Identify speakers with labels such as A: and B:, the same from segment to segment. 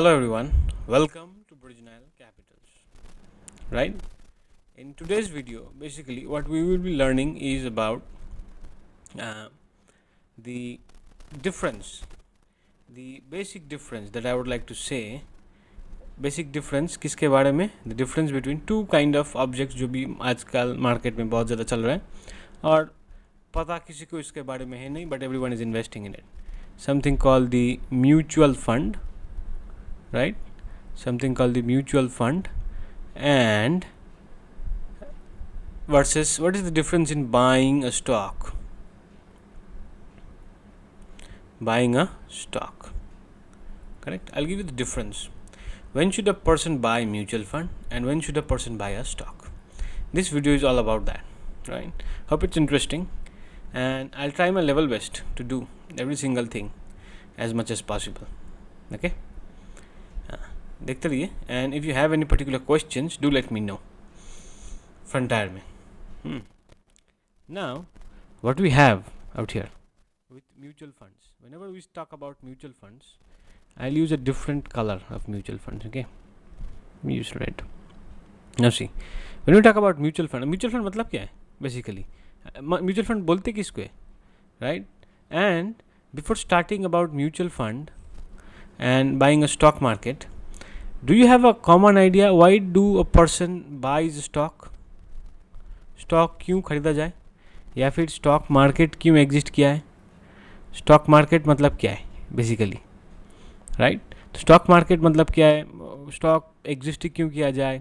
A: Hello everyone, welcome to Bridge Nile Capitals. Right? In today's video, basically what we will be learning is about uh, the difference, the basic difference that I would like to say. Basic difference किसके बारे में? The difference between two kind of objects जो भी आजकल market में बहुत ज़्यादा चल रहा है और पता किसी को इसके बारे में है नहीं, but everyone is investing in it. Something called the mutual fund, right? Something called the mutual fund, and versus what is the difference in buying a stock? Buying a stock, correct? I'll give you the difference. When should a person buy mutual fund and when should a person buy a stock? This video is all about that, right? Hope it's interesting, and I'll try my level best to do every single thing as much as possible. Okay, देखते रहिए, and if you have any particular questions, do let me know. Frontier में. Now, what we have out here with mutual funds. Whenever we talk about mutual funds, I'll use a different color of mutual funds. Okay, we use red. Now see, when we talk about mutual fund मतलब क्या है? Basically, mutual fund बोलते किसको है, right? And before starting about mutual fund and buying a stock market, do you have a common idea why do a person buys stock? Stock क्यों खरीदा जाए, या फिर स्टॉक मार्केट क्यों एग्जिस्ट किया है? स्टॉक मार्केट मतलब क्या है बेसिकली, राइट? तो स्टॉक मार्केट मतलब क्या है, स्टॉक एग्जिस्ट क्यों किया जाए,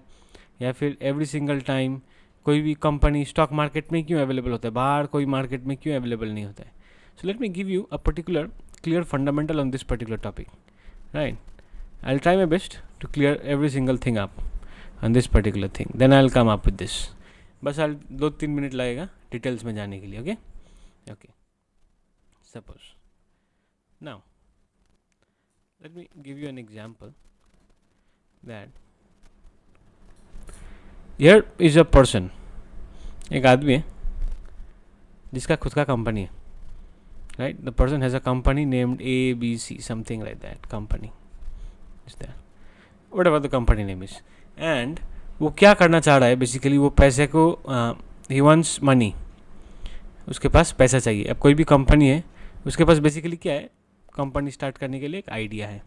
A: या फिर एवरी सिंगल टाइम कोई भी कंपनी स्टॉक मार्केट में क्यों अवेलेबल होता है, बाहर कोई मार्केट में क्यों अवेलेबल नहीं होता है. So let me give you a particular clear fundamental on this particular topic, right? I will try my best to clear every single thing up on this particular thing, then I will come up with this. बस 2-3 minute लगेगा details में जाने के लिए. Okay okay, suppose now let me give you an example that here is a person, एक आदमी है जिसका खुद का कंपनी है, right? The person has a company named ABC, something like that company is that, whatever the company name is. And वो क्या करना चाह रहा है बेसिकली, वो पैसे को ही वांट्स मनी, उसके पास पैसा चाहिए. अब कोई भी कंपनी है, उसके पास बेसिकली क्या है, कंपनी स्टार्ट करने के लिए एक आइडिया है.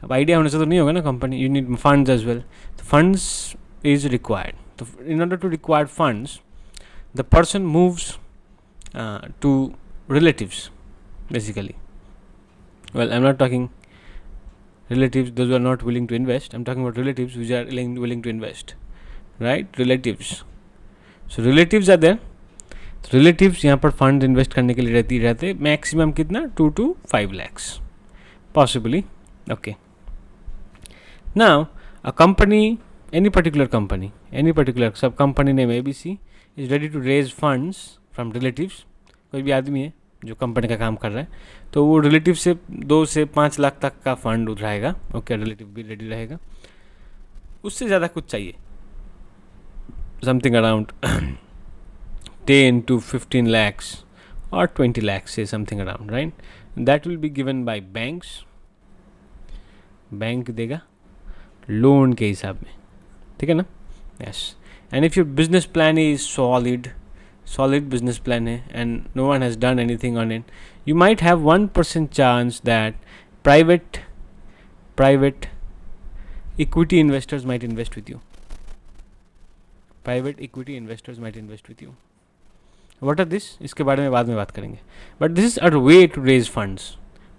A: अब आइडिया होने से तो नहीं होगा ना company, you need funds as well. तो फंड्स इज रिक्वायर्ड. तो in order to require funds, the person moves to relatives basically. Well, I am not talking relatives those who are not willing to invest. I'm talking about relatives which are willing to invest, right? Relatives. So relatives are there. तो relatives यहाँ पर fund invest करने के लिए रहते maximum कितना, 2 to 5 lakhs possibly. Okay, now a company, any particular sub company name ABC is ready to raise funds from relatives. कोई भी आदमी है जो कंपनी का काम कर रहा है, तो वो रिलेटिव से 2 से 5 लाख तक का फंड उठाएगा. ओके, रिलेटिव भी रेडी रहेगा. उससे ज़्यादा कुछ चाहिए, something around 10 to 15 lakhs or 20 lakhs से something around, right? That will be given by banks. Bank देगा लोन के हिसाब में, ठीक है ना? Yes. And if your business plan is solid business plan है and no one has done anything on it, you might have 1% chance that private equity investors might invest with you. What are this? इसके बारे में बाद में बात करेंगे. But this is a way to raise funds.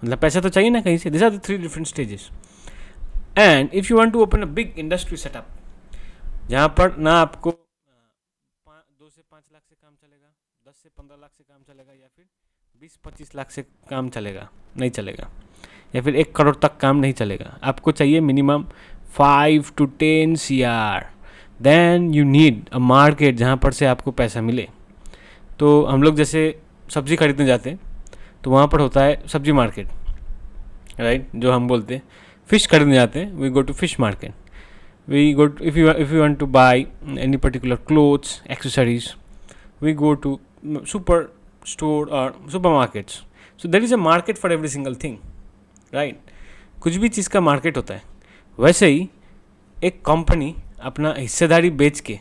A: मतलब पैसा तो चाहिए ना कहीं से. These are the 3 different stages. And if you want to open a big industry setup, जहाँ पर ना आपको 2 से 5 लाख से काम चलेगा, 10 से 15 लाख से काम चलेगा, या फिर 20-25 लाख से काम नहीं चलेगा, या फिर 1 करोड़ तक काम नहीं चलेगा. आपको चाहिए minimum 5 to 10 CR. Then you need a market जहाँ पर से आपको पैसा मिले. तो हम लोग जैसे सब्ज़ी खरीदने जाते हैं तो वहाँ पर होता है सब्जी मार्केट, राइट? जो हम बोलते हैं फ़िश खरीदने जाते हैं, we go to fish market. We go to, if you want to buy any particular clothes, accessories, we go to super store or supermarkets. So there is a market for every single thing, right? कुछ भी चीज़ का market होता है, वैसे ही एक company अपना हिस्सेदारी बेच के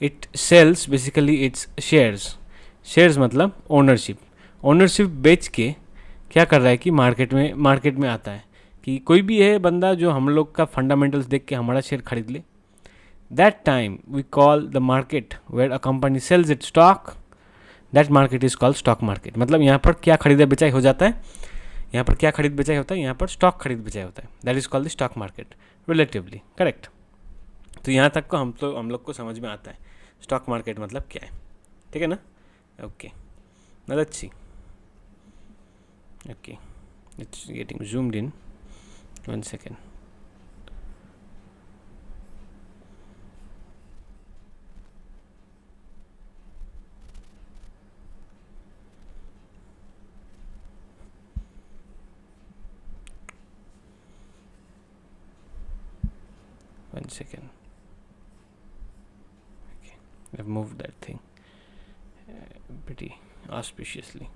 A: it sales basically it's shares मतलब ओनरशिप बेच के क्या कर रहा है कि मार्केट में आता है कि कोई भी है बंदा जो हम लोग का फंडामेंटल्स देख के हमारा शेयर खरीद ले. That time we call the market where a company sells it stock, that market is called stock market. मतलब यहाँ पर क्या खरीदा बेचाई हो जाता है, यहाँ पर क्या खरीद बेचाई होता है, यहाँ पर स्टॉक खरीद बेचाई होता है. That is called the stock market relatively. Correct. तो यहाँ तक को हम लोग को समझ में आता है स्टॉक मार्केट मतलब क्या है. ठीक है ना. Okay, let's see. Okay, it's getting zoomed in. 1 second. Okay, I've moved that thing pretty auspiciously.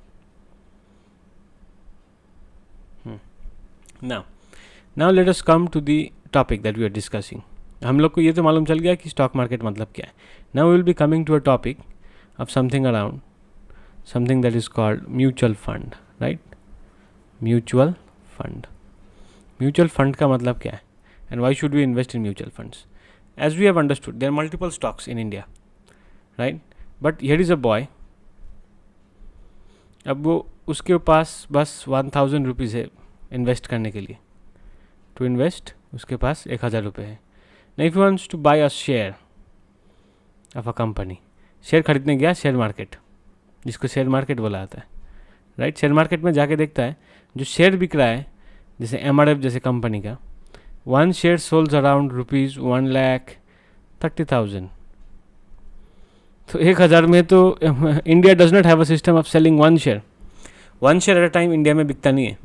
A: Now let us come to the topic that we are discussing. हम लोग को ये तो मालूम चल गया कि स्टॉक मार्केट मतलब क्या है. Now we will be coming to a topic of something that is called mutual fund, right? Mutual fund का मतलब क्या है, and why should we invest in mutual funds? As we have understood, there are multiple stocks in India, right? But here is a boy. अब वो उसके पास बस 1000 rupees है invest करने के लिए. टू इन्वेस्ट उसके पास 1000 रुपये है. ना if you wants to buy a share of a company, share खरीदने गया शेयर मार्केट, जिसको शेयर मार्केट बोला जाता है, राइट. शेयर मार्केट में जाके देखता है जो शेयर बिक रहा है, जैसे MRF जैसे कंपनी का, 1 शेयर सोल्स अराउंड ₹1,30,000. तो 1000 में तो India does not have a system of selling 1 share at a time. India में बिकता नहीं है,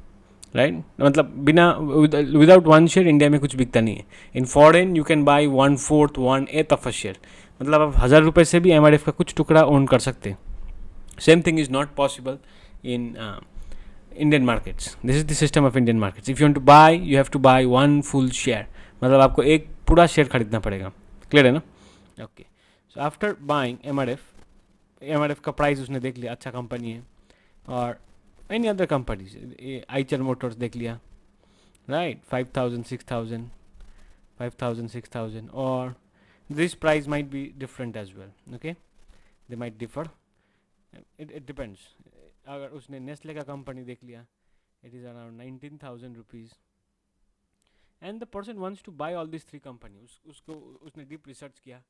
A: राइट. मतलब बिना विदाउट 1 शेयर इंडिया में कुछ बिकता नहीं है. In foreign you can buy 1/4 1/8 of a share. मतलब आप 1000 रुपये से भी MRF का कुछ टुकड़ा ओन कर सकते हैं. Same thing is not possible in Indian markets. This is the system of Indian markets. If you want to buy you have to buy 1 full share. मतलब आपको एक पूरा शेयर खरीदना पड़ेगा. क्लियर है ना. Okay. So after buying MRF का price उसने देख लिया, अच्छा कंपनी है. और any other companies, Eicher Motors देख लिया, राइट, 5,000 और this price might be different as well. Okay, they might differ, it depends. अगर उसने नेस्ले का कंपनी देख लिया, it is around 19,000 rupees, and the person wants to buy all this 3 company. उसको उसने डीप रिसर्च किया,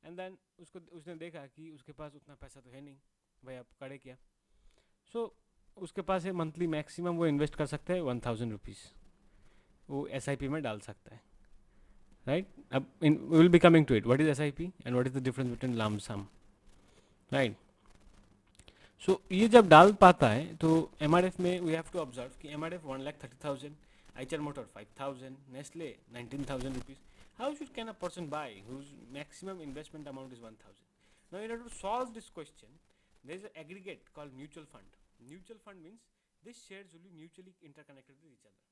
A: and then उसने देखा कि उसके पास उतना पैसा तो है नहीं, भाई आप करे क्या. सो उसके पास है मंथली मैक्सिमम वो इन्वेस्ट कर सकता है 1000 रुपीज़, वो SIP में डाल सकता है, राइट. अब we will be coming to it, what is SIP and what is the difference between lump sum, right. So ये जब डाल पाता है तो MRF में वी हैव टू ऑब्जर्व कि MRF 1,30,000, Eicher motor 5,000, Nestle 19,000 rupees. How should can a person buy whose maximum investment amount is 1000? Now in order to solve this question, there is a aggregate called mutual fund. Mutual fund means these shares will be mutually interconnected with each other,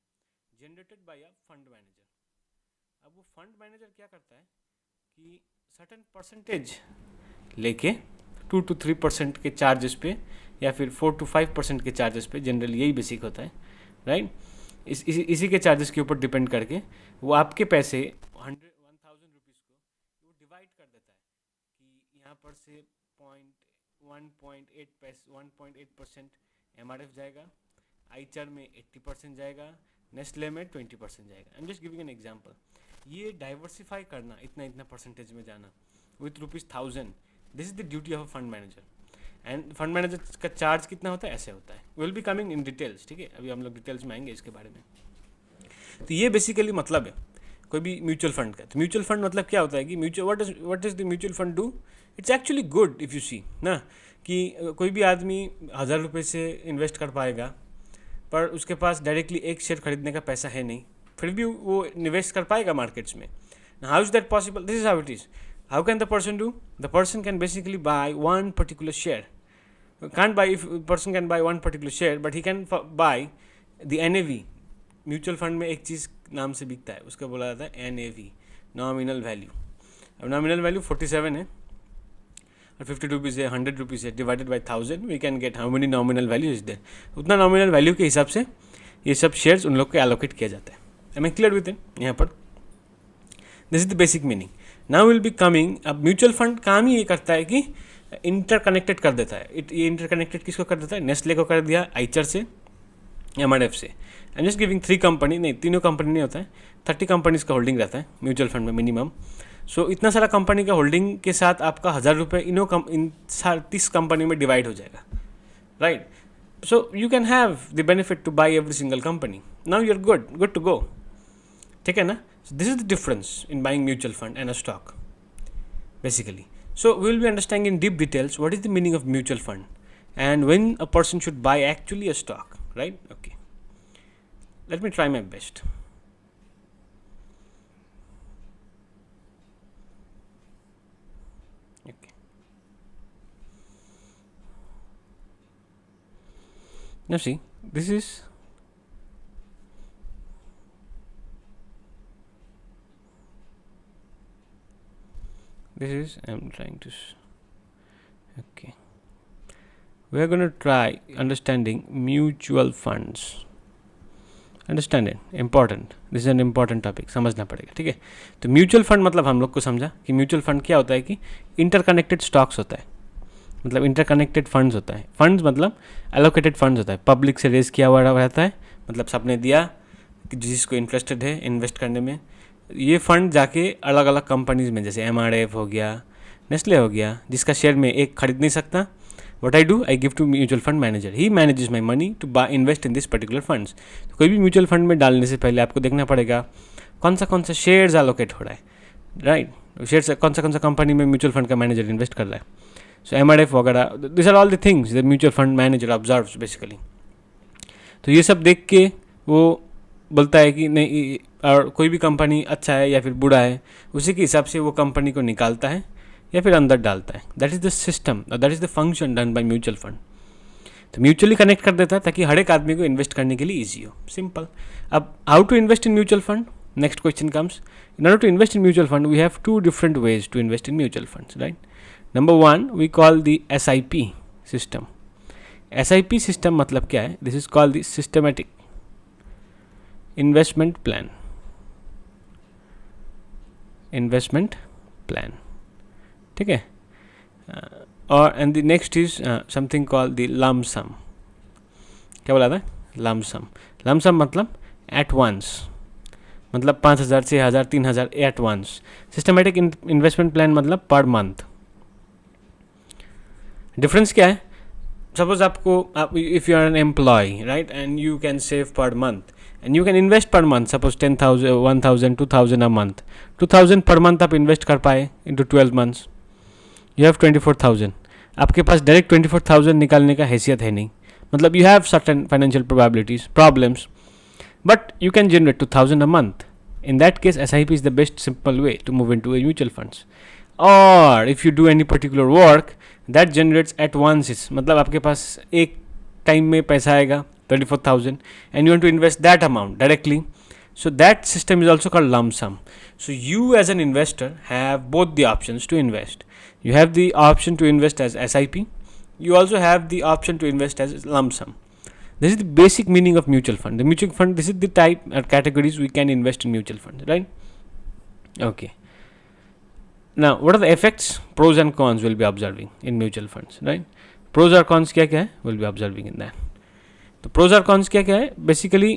A: generated by a fund manager. अब वो fund manager क्या करता है कि certain percentage लेके 2 to 3% के charges पे या फिर 4 to 5% के चार्जेस पे, जनरली यही बेसिक होता है, राइट. इसी के चार्जेस के ऊपर डिपेंड करके वो आपके पैसे 1000 रुपीज़ को वो डिवाइड कर देता है कि यहाँ पर से 1.8% MRF जाएगा, आइचर में 80% जाएगा, नेस्ले में 20% जाएगा. आई am just giving an example. ये डाइवर्सिफाई करना, इतना परसेंटेज में जाना with ₹1000, this is the duty of a fund manager. End fund manager का चार्ज कितना होता है, ऐसे होता है. Will be coming in details, ठीक है. अभी हम लोग डिटेल्स में आएंगे इसके बारे में. तो ये बेसिकली मतलब है कोई भी म्यूचुअल फंड का. तो म्यूचुअल फंड मतलब क्या होता है कि what is the mutual fund do. It's actually good if you see ना, कि कोई भी आदमी 1000 रुपये से इन्वेस्ट कर पाएगा, पर उसके पास डायरेक्टली एक शेयर खरीदने का पैसा है नहीं, फिर भी वो इन्वेस्ट कर पाएगा मार्केट्स में. How is that possible? This is how it is. How can the person do? The person can basically by one particular share. Can't buy, if person can buy one particular share, but he can buy the NAV mutual fund में एक चीज़ नाम से बिकता है, उसका बोला जाता है NAV, नॉमिनल वैल्यू। अब नॉमिनल वैल्यू 47 है और 50 रुपीज़ है, 100 रुपीज़ है, divided by 1000 we can get how many nominal value is there. उतना नॉमिनल वैल्यू के हिसाब से ये सब शेयर्स उन लोग को एलोकेट किया जाता है। I am clear with it यहाँ पर? This is the basic meaning. Now will be coming, अब म्यूचुअल फंड काम ही ये करता है कि इंटरकनेक्टेड कर देता है। ये इंटरकनेक्टेड किसको कर देता है? नेस्ले को कर दिया, आइचर से, MRF से। आई एम जस्ट गिविंग 3 कंपनी, नहीं तीनों कंपनी नहीं होता है, 30 कंपनीज का होल्डिंग रहता है म्यूचुअल फंड में मिनिमम। सो इतना सारा कंपनी का होल्डिंग के साथ आपका 1000 रुपये इन 30 कंपनी में डिवाइड हो जाएगा, right? So you can have the benefit to buy every single company. Now you are good to go, ठीक है ना? This is the difference in buying mutual fund and a stock basically. So we will be understanding in deep details what is the meaning of mutual fund and when a person should buy actually a stock, right? Okay, let me try my best. Okay, now see, this is I'm trying to okay, we are going to try understanding mutual funds. Understand it, important, this is an important topic, समझना पड़ेगा, ठीक है? तो mutual fund मतलब हम लोग को समझा कि म्यूचुअल फंड क्या होता है कि इंटरकनेक्टेड स्टॉक्स होता है, मतलब इंटरकनेक्टेड फंड्स होता है। फंड्स मतलब एलोकेटेड फंड्स होता है, पब्लिक से रेज किया हुआ रहता है, मतलब सबने दिया कि जिसको इंटरेस्टेड है इन्वेस्ट करने में, ये फंड जाके अलग अलग कंपनीज में, जैसे MRF हो गया, नेस्ले हो गया, जिसका शेयर में एक खरीद नहीं सकता, what I do, I give to mutual fund manager, he manages my money to buy invest in this particular funds। तो कोई भी म्यूचुअल फंड में डालने से पहले आपको देखना पड़ेगा कौन सा शेयर्स एलोकेट हो रहा है, राइट? शेयर्स कौन सा कंपनी में म्यूचुअल फंड का मैनेजर इन्वेस्ट कर रहा है। सो MRF वगैरह, this are all the things the mutual fund manager observes basically. तो ये सब देख के वो बोलता है कि नहीं, और कोई भी कंपनी अच्छा है या फिर बुरा है, उसी के हिसाब से वो कंपनी को निकालता है या फिर अंदर डालता है। That is the system, that is the function done by mutual fund. तो म्यूचुअली कनेक्ट कर देता है ताकि हर एक आदमी को इन्वेस्ट करने के लिए ईजी हो, सिंपल। अब how to invest in mutual fund, next question comes. In order to invest in mutual fund we have 2 different ways to invest in mutual funds, right? Number 1 we call the SIP system. SIP system मतलब क्या है? This is called the systematic investment plan, ठीक है? और and the next is something called the lump sum. क्या बोला था? Lump सम मतलब एट वंस, मतलब 5000, 6000, 3000 at once. Systematic investment plan मतलब पर मंथ। डिफरेंस क्या है? सपोज आपको, if you are an employ, right, and you can save per month and you can invest per month, suppose 10,000, 1,000, 2,000 a month. 2,000 per month आप invest कर pi into 12 months, you have 24,000। आपके पास direct 24,000 निकालने का हैसियत है नहीं, मतलब you have certain financial probabilities problems, but you can generate 2,000 a month. In that case, SIP is the best simple way to move into a mutual funds. Or if you do any particular work that generates at once, मतलब आपके पास एक time में पैसा आएगा 34,000 and you want to invest that amount directly. So that system is also called lump sum. So you as an investor have both the options to invest. You have the option to invest as SIP. You also have the option to invest as lump sum. This is the basic meaning of mutual fund. The mutual fund, this is the type or categories we can invest in mutual funds, right? Okay. Now, what are the effects? Pros and cons we'll be observing in mutual funds, right? Pros or cons क्या क्या है? We'll be observing in that. तो pros और cons क्या क्या है? Basically,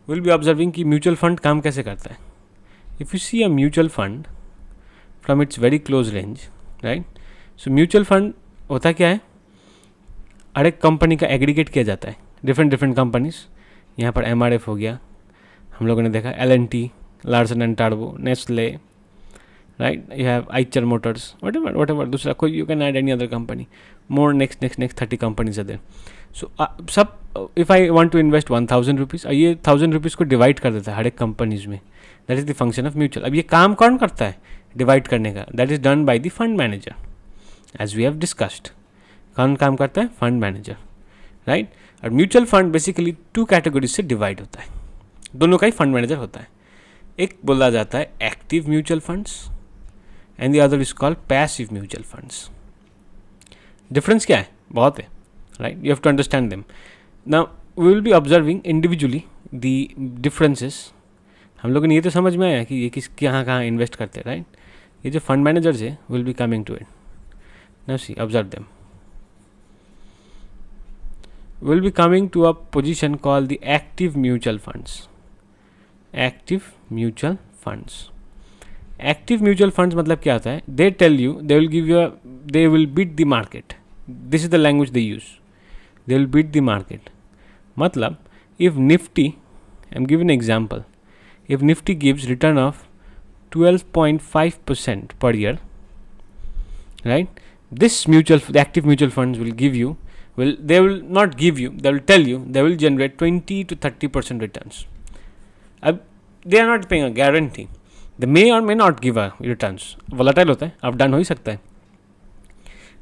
A: we'll be observing कि mutual fund काम कैसे करता है. If you see a mutual fund from its very close range, right? So mutual fund होता क्या है? हर एक कंपनी का एग्रीगेट किया जाता है, डिफरेंट कंपनीज. यहाँ पर MRF हो गया, हम लोगों ने देखा L&T, लार्सन एंड टार्बो, Nestle, right. You have Eicher Motors, whatever दूसरा कोई, you can add any other company, more next 30 companies are there. So सब, if I want to invest 1,000 rupees, ये 1,000 रुपीज़ को डिवाइड कर देता है हर एक कंपनीज में. That is the function of mutual. अब ये काम कौन करता है डिवाइड करने का? That is done by the fund manager, as we have discussed. कौन काम करता है? Fund manager, right. और म्यूचुअल फंड बेसिकली 2 कैटेगरीज से डिवाइड होता है. दोनों का ही फंड मैनेजर होता है. एक बोला जाता है active mutual funds and the other is called passive mutual funds. Difference क्या है? बहुत है, right. You have to understand them. Now we will be observing individually the differences. हम लोगों ने ये तो समझ में आया कि ये किस कहाँ इन्वेस्ट करते हैं, राइट. ये जो फंड मैनेजर्स है will be coming to it. Now see, observe them. Will be coming to a position called the active mutual funds. Active mutual funds. Active mutual funds मतलब क्या होता है? They tell you, they will give you a, they will beat the market. This is the language they use. They will beat the market. मतलब if Nifty, I'm giving an example. If Nifty gives return of 12.5% per year, right? This the active mutual funds will give you. They will not give you, they will tell you they will generate 20 to 30% returns. They are not paying a guarantee. They may or may not give a returns. Volatile होता है, up down हो ही सकता है,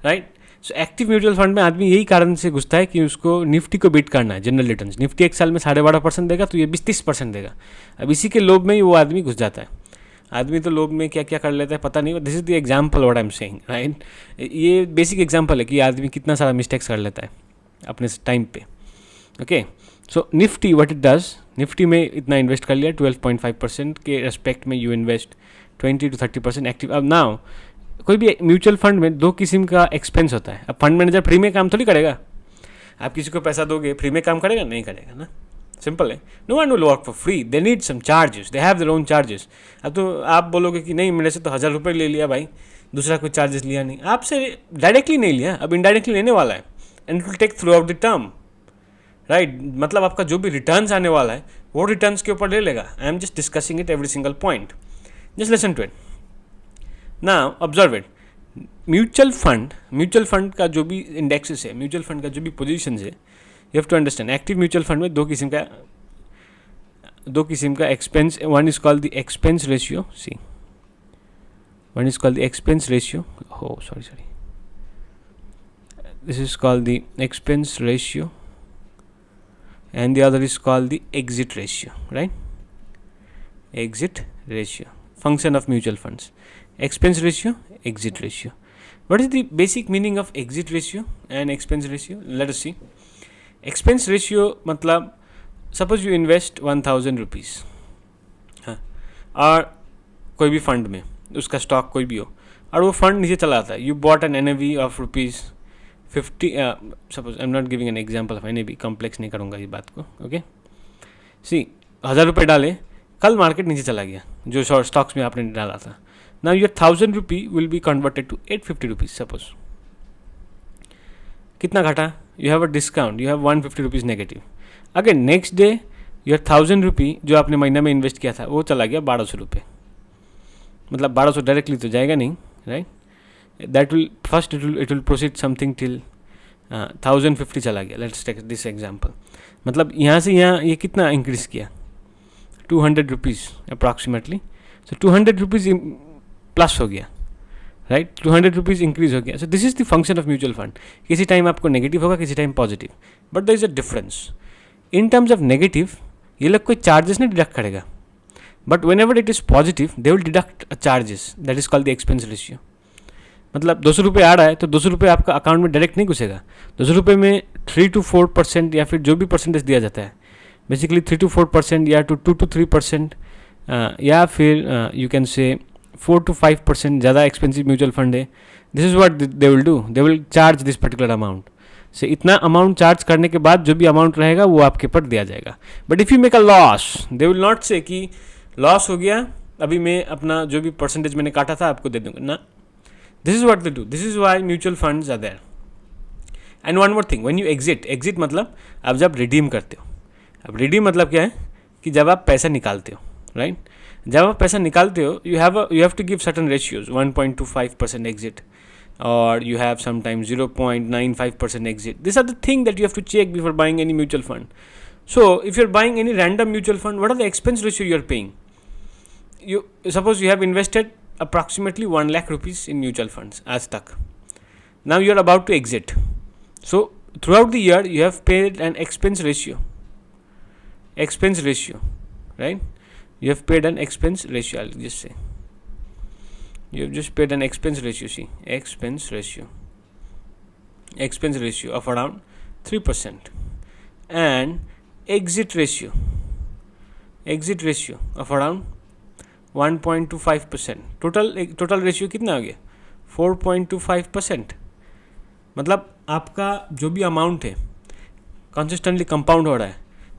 A: right. So active mutual fund में आदमी यही कारण से घुसता है कि उसको निफ्टी को बीट करना है. जनरल रिटर्न्स निफ्टी एक साल में 12.5% देगा, तो ये 20-30% देगा. अब इसी के लोभ में ही वो आदमी घुस जाता है. आदमी तो लोभ में क्या क्या कर लेता है पता नहीं. This is the example what I am saying, right. ये बेसिक एग्जाम्पल है कि आदमी कितना सारा मिस्टेक्स कर लेता है अपने टाइम पे. Okay, so Nifty what it does, Nifty में इतना इन्वेस्ट कर लिया 12.5% के रेस्पेक्ट में. You invest 20 to 30% active. अब नाउ कोई भी म्यूचुअल फंड में दो किस्म का एक्सपेंस होता है. अब फंड मैनेजर फ्री में काम थोड़ी करेगा. आप किसी को पैसा दोगे फ्री में काम करेगा? नहीं करेगा ना. सिंपल है. No one will work for free. They need some charges. They have their own charges. अब तो आप बोलोगे कि नहीं, मेरे से तो 1000 रुपये ले लिया भाई, दूसरा कोई चार्जेस लिया नहीं. आपसे डायरेक्टली नहीं लिया, अब इनडायरेक्टली लेने वाला है. And it will take throughout the term, right. मतलब आपका जो भी रिटर्न्स आने वाला है वो रिटर्न्स के ऊपर ले लेगा. I am just discussing it every single point. Just listen to it. Now observe it. Mutual fund का जो भी इंडेक्सेस है, म्यूचुअल फंड का जो भी पोजीशन है, you have to understand. Active mutual fund में दो किस्म का expense. One is called the expense ratio. See, one is called the expense ratio. हो sorry, this is called the expense ratio and the other is called the exit ratio, right. Exit ratio, function of mutual funds. Expense ratio, exit ratio. What is the basic meaning of exit ratio and expense ratio? Let us see. Expense ratio मतलब suppose you invest 1000 rupees, हाँ, और कोई भी fund में उसका stock कोई भी हो और वो फंड नीचे चला आता है. You bought N NAV of rupees 50. Suppose I am not giving an example of NAV, complex नहीं करूँगा इस बात को. ओके, सी, 1000 रुपये डाले, कल मार्केट नीचे चला गया जो स्टॉक्स में आपने डाला था. Now your 1000 rupee will be converted to 850 rupees. Suppose कितना घटा? You have a discount, you have 150 rupees negative. Again next day your 1000 rupee जो आपने महीना में इन्वेस्ट किया था वो चला गया 1200 रुपये. मतलब 1200 डायरेक्टली तो जाएगा नहीं, right. That will first it will proceed something till 1050 चला गया. Let's take this example. मतलब यहाँ से यहाँ ये कितना इंक्रीज किया? 200 rupees approximately. So 200 rupees plus हो गया, राइट. 200 रुपीज़ इंक्रीज हो गया. So this is the function of mutual fund. किसी टाइम आपको नेगेटिव होगा, किसी time positive, but there is a difference. In terms of negative ये लोग कोई चार्जेस नहीं डिडक्ट करेगा, but whenever it is positive they will deduct charges. That is called the expense ratio. मतलब 200 रुपये आ रहा है तो 200 रुपये आपका अकाउंट में डायरेक्ट नहीं घुसेगा. 200 रुपये में 3 to 4% या फिर जो भी परसेंटेज दिया जाता है, बेसिकली 3 to 4% या 2 to 3%, या फिर यू कैन से 4 to 5%. ज़्यादा एक्सपेंसिव म्यूचुअल फंड है. This is what they will do, they will charge this particular amount. से इतना अमाउंट चार्ज करने के बाद जो भी अमाउंट रहेगा वो आपके ऊपर दिया जाएगा. But if you make a loss, they will not से कि लॉस हो गया, अभी मैं अपना जो भी परसेंटेज मैंने काटा था आपको दे दूँगा ना. This is what they do. This is why mutual funds are there. And one more thing, when you exit मतलब आप जब redeem करते हो. अब redeem मतलब क्या है कि जब आप पैसा निकालते हो, right? जब आप पैसा निकालते हो, you have to give certain ratios. 1.25% exit, or you have sometimes 0.95% exit. These are the things that you have to check before buying any mutual fund. So if you're buying any random mutual fund, what are the expense ratio you're paying? You suppose you have invested approximately 1 lakh rupees in mutual funds आज तक. Now you are about to exit. So throughout the year you have paid an expense ratio. right? You have paid an expense ratio. I'll just say you have just paid an expense ratio. See, expense ratio of around 3%, and exit ratio of around 1.25%. Total ratio कितना हो गया? 4.25%. मतलब आपका जो भी amount है consistently compound हो रहा है.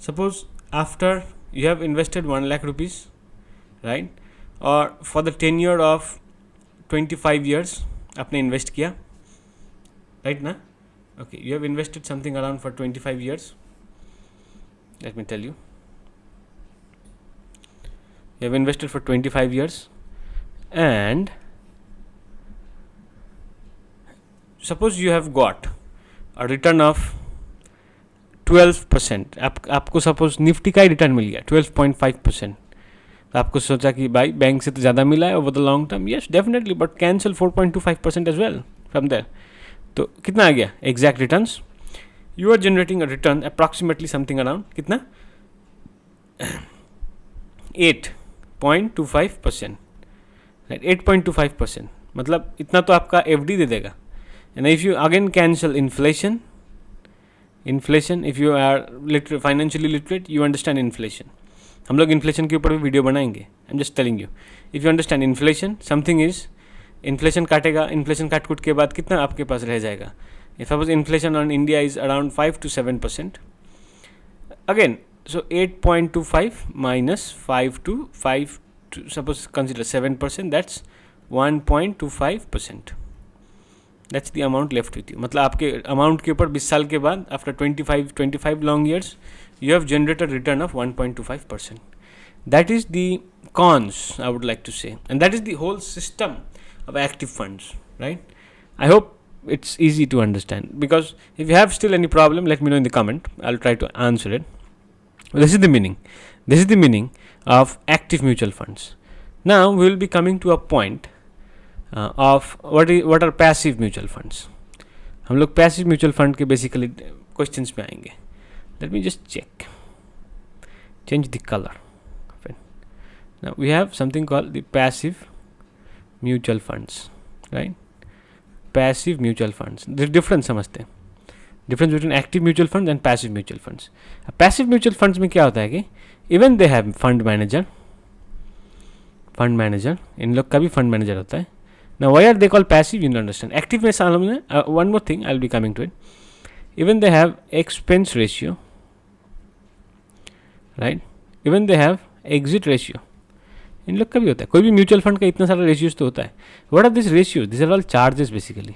A: Suppose after you have invested 1 lakh rupees, right, और for the tenure of 25 years आपने इन्वेस्ट किया, राइट ना? Okay, you have invested something around for 25 years. Let me tell you, you have invested for 25 years, and suppose you have got a return of 12%. आपको suppose Nifty का ही return मिल गया 12.5%. तो आपको सोचा कि भाई बैंक से तो ज़्यादा मिला है over the long term. Yes definitely, but cancel 4.25% as well from there. तो कितना आ गया exact returns? You are generating a return approximately something around कितना 8.25%, राइट? 8.25%. मतलब इतना तो आपका एफडी दे देगा. And if you again cancel inflation, if you are financially literate, you understand inflation. हम लोग इन्फ्लेशन के ऊपर भी वीडियो बनाएंगे. I am just telling you, if you understand inflation, something is inflation काटेगा, इन्फ्लेशन काट कुट के बाद कितना आपके पास रह जाएगा. Suppose inflation on India is around 5 to 7%. Again, so 8.25 minus 5 to suppose consider 7%, that's 1.25%. that's the amount left with you. मतलब आपके अमाउंट के ऊपर 20 साल के बाद after 25 long years you have generated return of 1.25%. that is the cons, I would like to say, and that is the whole system of active funds, right? I hope it's easy to understand, because if you have still any problem, let me know in the comment. I'll try to answer it. This is the meaning of active mutual funds. Now we will be coming to a point of what are passive mutual funds. हम लोग passive mutual fund के basically questions में आएंगे. Let me just change the color. Now we have something called the passive mutual funds, right? Passive mutual funds. The difference समझते हैं. Difference between active mutual funds and passive mutual funds. Passive mutual funds में क्या होता है कि even they have fund manager, इन लोग का भी fund manager होता है. Now why are they called passive? You will understand. Active में सामने one more thing, I'll be coming to it. Even they have expense ratio, right? Even they have exit ratio. इन लोग का भी होता है. कोई भी म्यूचुअल फंड का इतना सारा रेशियोज तो होता है. What are this ratio? This are all charges basically.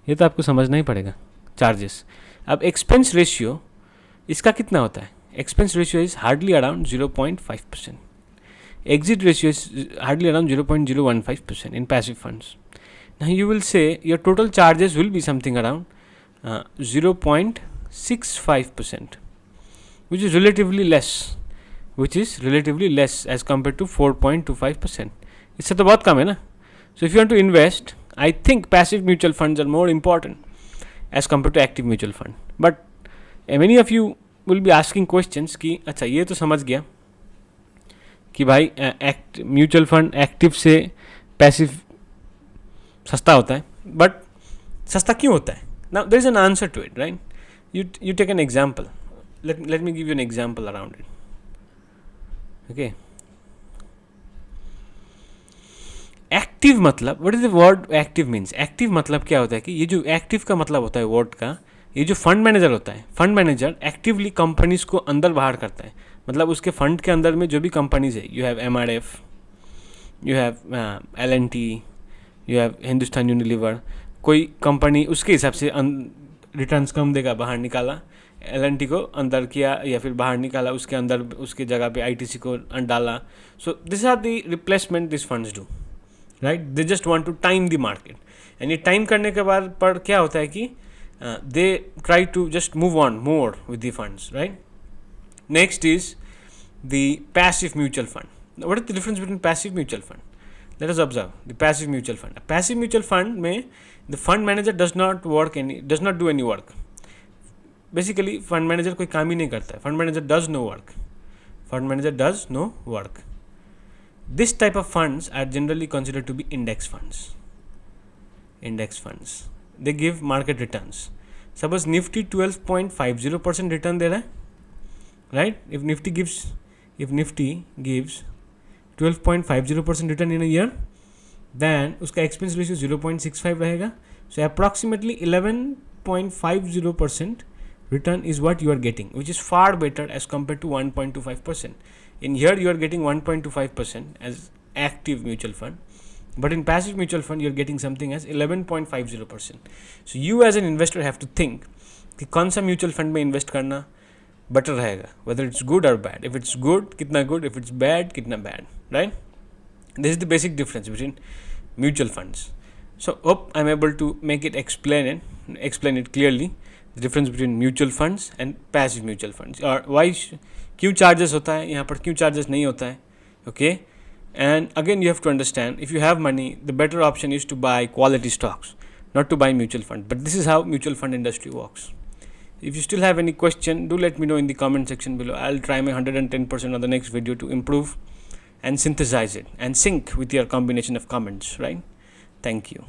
A: ये तो आपको समझना ही पड़ेगा, चार्जेस. अब एक्सपेंस रेशियो इसका कितना होता है? Expense ratio is hardly around 0.5%. exit ratio is hardly around 0.015% in passive funds. Now you will say your total charges will be something around 0.65%, which is relatively less as compared to 4.25%. इससे तो बहुत कम है ना. So if you want to invest, I think passive mutual funds are more important as compared to active mutual fund. But many of you will be asking questions कि अच्छा ये तो समझ गया कि भाई म्यूचुअल फंड एक्टिव से passive सस्ता होता है, बट सस्ता क्यों होता है? Now there is an answer to it, right? You take an example. Let me give you an example around it. Okay, active मतलब what is the word active means? Active मतलब क्या होता है कि ये जो एक्टिव का मतलब होता है वर्ड का, ये जो फंड मैनेजर होता है, फंड मैनेजर एक्टिवली कंपनीज को अंदर बाहर करता है. मतलब उसके फंड के अंदर में जो भी कंपनीज है, you have MRF, you have L&T, you have Hindustan Unilever. कोई कंपनी उसके हिसाब से रिटर्न्स कम देगा, बाहर निकाला, L&T को अंदर किया या फिर बाहर निकाला, उसके अंदर उसके जगह पे ITC को डाला. So this are the replacement this funds do, right? They just want to time the market. And ये टाइम करने के बाद पर क्या होता है कि they try to just move on more with the funds, right? Next is the passive mutual fund. Now, what is the difference between passive mutual fund? Let us observe the passive mutual fund. A passive mutual fund में the fund manager does not do any work. Basically, fund manager कोई काम ही नहीं करता है. Fund manager does no work. Fund manager does no work. This type of funds are generally considered to be index funds. Index funds. They give market returns. Suppose Nifty 12.50% return दे रहा है, right? If Nifty gives 12.50% return in a year, then उसका expense ratio 0.65 रहेगा. So approximately 11.50% return is what you are getting, which is far better as compared to 1.25%. In here you are getting 1.25% as active mutual fund, but in passive mutual fund you are getting something as 11.50%. So you as an investor have to think कि कौन सा mutual fund में invest करना better रहेगा, whether it's good or bad. If it's good, कितना good. If it's bad, कितना bad, right? This is the basic difference between mutual funds. So hope I'm able to make it explain it clearly, the difference between mutual funds and passive mutual funds, or why क्यों charges होता है यहाँ पर, क्यों charges नहीं होता है. Okay, and again you have to understand, if you have money, the better option is to buy quality stocks, not to buy mutual fund. But this is how mutual fund industry works. If you still have any question, do let me know in the comment section below. I'll try my 110% on the next video to improve and synthesize it and sync with your combination of comments, right? Thank you.